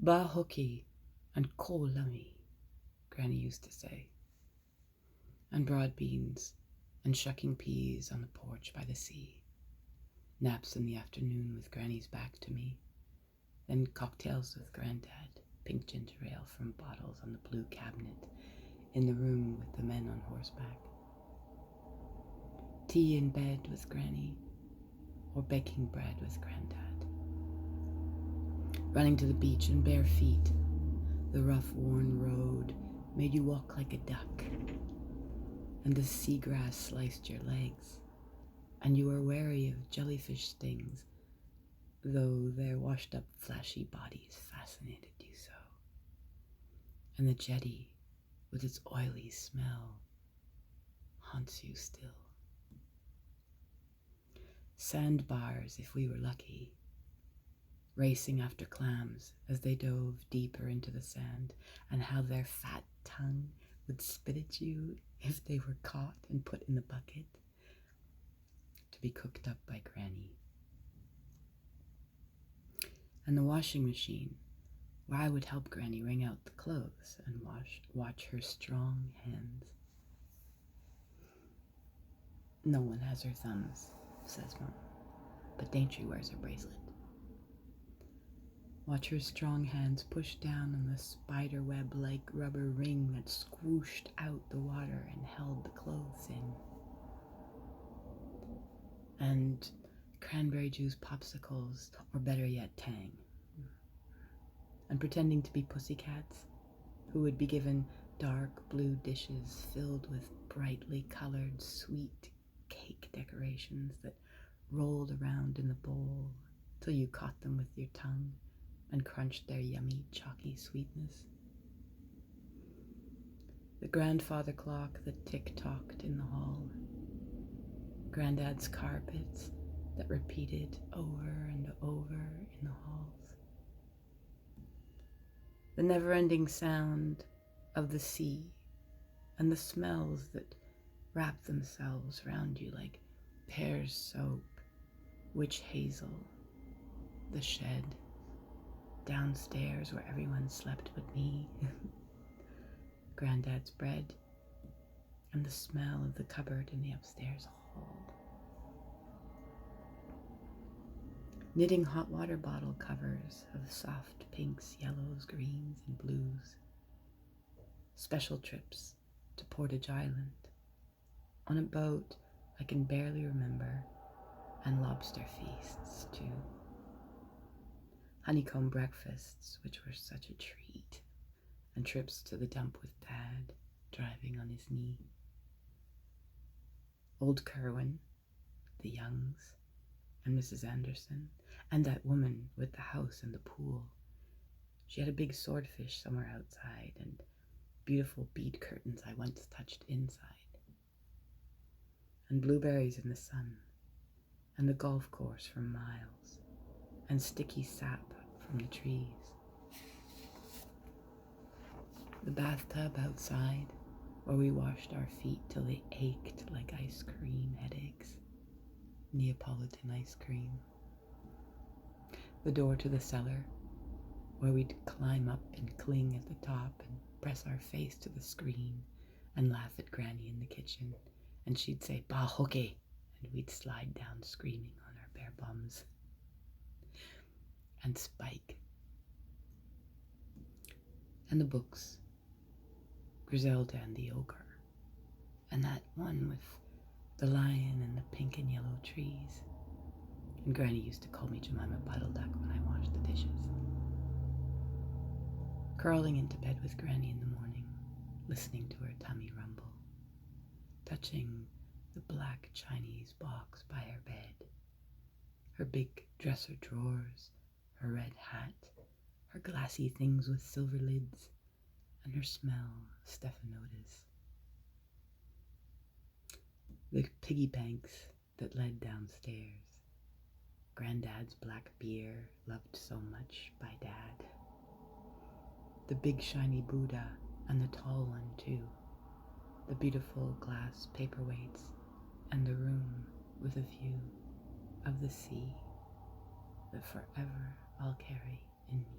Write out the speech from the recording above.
Ba hoki and ko lami, Granny used to say, and broad beans and shucking peas on the porch by the sea, naps in the afternoon with Granny's back to me, then cocktails with Granddad, pink ginger ale from bottles on the blue cabinet in the room with the men on horseback. Tea in bed with Granny, or baking bread with Granddad. Running to the beach in bare feet, the rough, worn road made you walk like a duck, and the seagrass sliced your legs, and you were wary of jellyfish stings, though their washed-up, flashy bodies fascinated you so. And the jetty, with its oily smell, haunts you still. Sandbars, if we were lucky, racing after clams as they dove deeper into the sand, and how their fat tongue would spit at you if they were caught and put in the bucket to be cooked up by Granny. And the washing machine, where I would help Granny wring out the clothes and watch her strong hands. No one has her thumbs, says Mom, but Daintree wears her bracelet. Watch her strong hands push down on the spiderweb-like rubber ring that squooshed out the water and held the clothes in. And cranberry juice popsicles, or better yet, Tang. And pretending to be pussycats, who would be given dark blue dishes filled with brightly colored sweet cake decorations that rolled around in the bowl till you caught them with your tongue and crunched their yummy, chalky sweetness. The grandfather clock that tick-tocked in the hall. Granddad's carpets that repeated over and over in the halls. The never-ending sound of the sea and the smells that wrap themselves round you like pear's soap, witch hazel, the shed, downstairs where everyone slept but me, Granddad's bread, and the smell of the cupboard in the upstairs hall. Knitting hot water bottle covers of soft pinks, yellows, greens, and blues. Special trips to Portage Island, on a boat I can barely remember, and lobster feasts too. Honeycomb breakfasts, which were such a treat, and trips to the dump with Dad, driving on his knee. Old Kerwin, the Youngs, and Mrs. Anderson, and that woman with the house and the pool. She had a big swordfish somewhere outside, and beautiful bead curtains I once touched inside. And blueberries in the sun, and the golf course for miles, and sticky sap from the trees. The bathtub outside, where we washed our feet till they ached like ice cream headaches. Neapolitan ice cream. The door to the cellar, where we'd climb up and cling at the top and press our face to the screen and laugh at Granny in the kitchen, and she'd say, "Ba hoke," and we'd slide down screaming on our bare bums. And Spike. And the books. Griselda and the Ogre. And that one with the lion and the pink and yellow trees. And Granny used to call me Jemima Puddle Duck when I washed the dishes. Crawling into bed with Granny in the morning, listening to her tummy rumble, touching the black Chinese box by her bed, her big dresser drawers, her red hat, her glassy things with silver lids, and her smell of stephanotis. The piggy banks that led downstairs, Granddad's black beer loved so much by Dad. The big shiny Buddha, and the tall one too. The beautiful glass paperweights, and the room with a view of the sea that forever I'll carry in me.